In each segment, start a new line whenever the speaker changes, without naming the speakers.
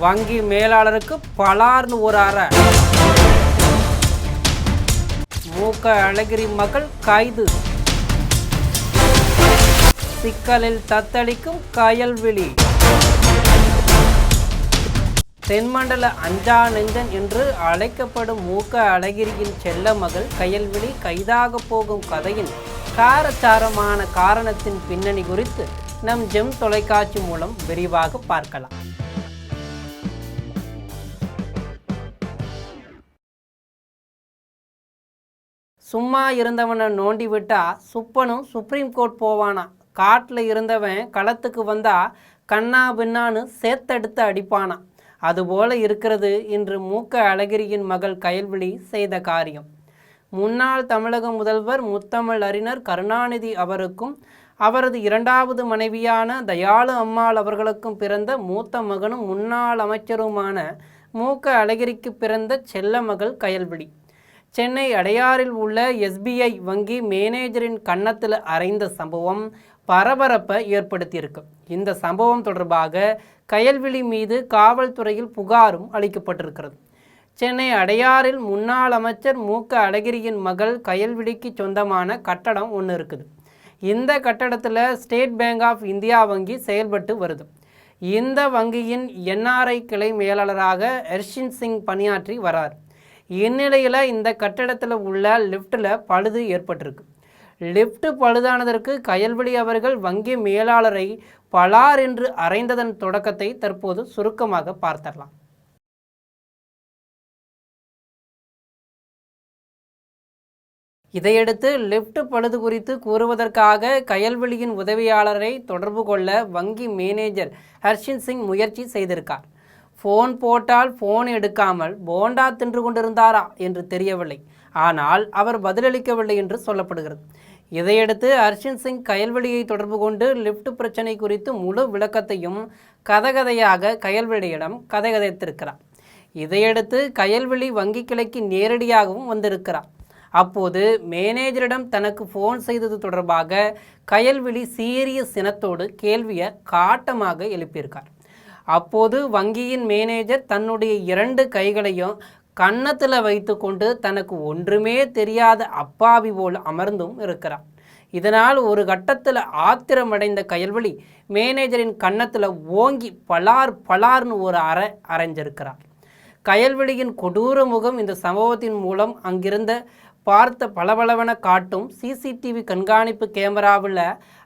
வங்கி மேலாளருக்கு பலார்னு ஒரு அறை. மூக்க அழகிரி மகள் கைது. சிக்கலில் தத்தளிக்கும் கயல்விழி. தென்மண்டல அஞ்சா நெஞ்சன் என்று அழைக்கப்படும் மூக்க அழகிரியின் செல்ல மகள் கயல்விழி கைதாக போகும் கதையின் காரச்சாரமான காரணத்தின் பின்னணி குறித்து நம் ஜெம் தொலைக்காட்சி மூலம் விரிவாக பார்க்கலாம். சும்மா இருந்தவனை நோண்டி விட்டா சுப்பனும் சுப்ரீம் கோர்ட் போவானா, காட்டில் இருந்தவன் களத்துக்கு வந்தா கண்ணா பின்னான்னு சேர்த்தெடுத்து அடிப்பானா. அதுபோல இருக்கிறது இன்று மூக்க அழகிரியின் மகள் கயல்விழி செய்த காரியம். முன்னாள் தமிழக முதல்வர் முத்தமிழ் அறிஞர் கருணாநிதி அவருக்கும் அவரது இரண்டாவது மனைவியான தயாளு அம்மாள் அவர்களுக்கும் பிறந்த மூத்த மகனும் முன்னாள் அமைச்சருமான மூக்க அழகிரிக்கு பிறந்த செல்ல மகள் கயல்விழி சென்னை அடையாறில் உள்ள SBI வங்கி மேனேஜரின் கன்னத்தில் அறைந்த சம்பவம் பரபரப்பை ஏற்படுத்தியிருக்கு. இந்த சம்பவம் தொடர்பாக கயல்விழி மீது காவல்துறையில் புகாரும் அளிக்கப்பட்டிருக்கிறது. சென்னை அடையாறில் முன்னாள் அமைச்சர் மூக்க அழகிரியின் மகள் கயல்விழிக்கு சொந்தமான கட்டடம் ஒன்று இருக்குது. இந்த கட்டடத்தில் ஸ்டேட் பேங்க் ஆஃப் இந்தியா வங்கி செயல்பட்டு வருது. இந்த வங்கியின் NRI கிளை மேலாளராக ஹர்ஷின் சிங் பணியாற்றி வரார். இந்நிலையில் இந்த கட்டடத்தில் உள்ள லிஃப்ட்டில் பழுது ஏற்பட்டிருக்கு. லிஃப்ட் பழுதானதற்கு கயல்விழி அவர்கள் வங்கி மேலாளரை பலார் என்று அறைந்ததன் தொடக்கத்தை தற்போது சுருக்கமாக பார்த்தரலாம். இதையடுத்து லிஃப்ட் பழுது குறித்து கூறுவதற்காக கயல்விழியின் உதவியாளரை தொடர்பு கொள்ள வங்கி மேனேஜர் ஹர்ஷின் சிங் முயற்சி செய்திருக்கார். ஃபோன் போட்டால் ஃபோன் எடுக்காமல் போண்டா தின்று கொண்டிருந்தாரா என்று தெரியவில்லை. ஆனால் அவர் பதிலளிக்கவில்லை என்று சொல்லப்படுகிறது. இதையடுத்து ஹர்ஷின் சிங் கயல்விழியை தொடர்பு கொண்டு லிஃப்ட் பிரச்சனை குறித்து முழு விளக்கத்தையும் கதையாக கயல்விழியிடம் கதைத்திருக்கிறார். இதையடுத்து கயல்விழி வங்கி கிளைக்கு நேரடியாகவும் வந்திருக்கிறார். அப்போது மேனேஜரிடம் தனக்கு ஃபோன் செய்தது தொடர்பாக கயல்விழி சீரிய சினத்தோடு கேள்வியை காட்டமாக எழுப்பியிருக்கார். அப்போது வங்கியின் மேனேஜர் தன்னுடைய 2 கைகளையும் கன்னத்தில் வைத்து கொண்டு தனக்கு ஒன்றுமே தெரியாத அப்பாவி போல் அமர்ந்தும் இருக்கிறார். இதனால் ஒரு கட்டத்தில் ஆத்திரமடைந்த கயல்விழி மேனேஜரின் கன்னத்தில் ஓங்கி பலார்னு ஒரு அரைஞ்சிருக்கிறார். கயல்விழியின் கொடூர முகம் இந்த சம்பவத்தின் மூலம் அங்கிருந்த பார்த்த பளபளவென காட்டும் CCTV கண்காணிப்பு கேமராவில்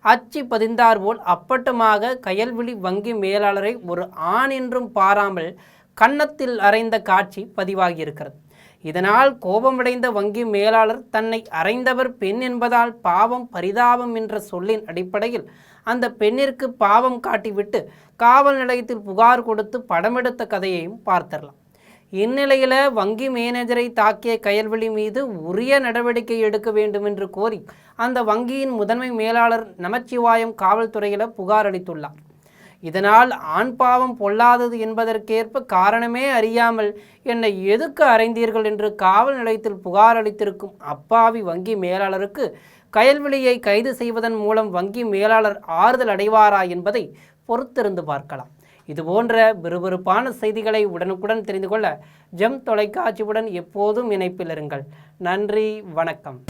அச்சு பதிந்தார் போல் அப்பட்டமாக கயல்விழி வங்கி மேலாளரை ஒரு ஆண் என்றும் பாராமல் கன்னத்தில் அறைந்த காட்சி பதிவாகியிருக்கிறது. இதனால் கோபமடைந்த வங்கி மேலாளர் தன்னை அறைந்தவர் பெண் என்பதால் பாவம் பரிதாபம் என்ற சொல்லின் அடிப்படையில் அந்த பெண்ணிற்கு பாவம் காட்டிவிட்டு காவல் நிலையத்தில் புகார் கொடுத்து படமெடுத்த கதையையும் பார்த்தரலாம். இந்நிலையில் வங்கி மேனேஜரை தாக்கிய கயல்விழி மீது உரிய நடவடிக்கை எடுக்க வேண்டும் என்று கோரி அந்த வங்கியின் முதன்மை மேலாளர் நமச்சிவாயம் காவல்துறையில் புகார் அளித்துள்ளார். இதனால் ஆண் பாவம் பொல்லாதது என்பதற்கேற்ப காரணமே அறியாமல் என்னை எதுக்கு அறைந்தீர்கள் என்று காவல் நிலையத்தில் புகார் அளித்திருக்கும் அப்பாவி வங்கி மேலாளருக்கு கயல்விழியை கைது செய்வதன் மூலம் வங்கி மேலாளர் ஆறுதல் அடைவாரா என்பதை பொறுத்திருந்து பார்க்கலாம். இதுபோன்ற விறுவிறுப்பான செய்திகளை உடனுக்குடன் தெரிந்து கொள்ள ஜெம் தொலைக்காட்சியுடன் எப்போதும் இணைப்பில் இருங்கள். நன்றி, வணக்கம்.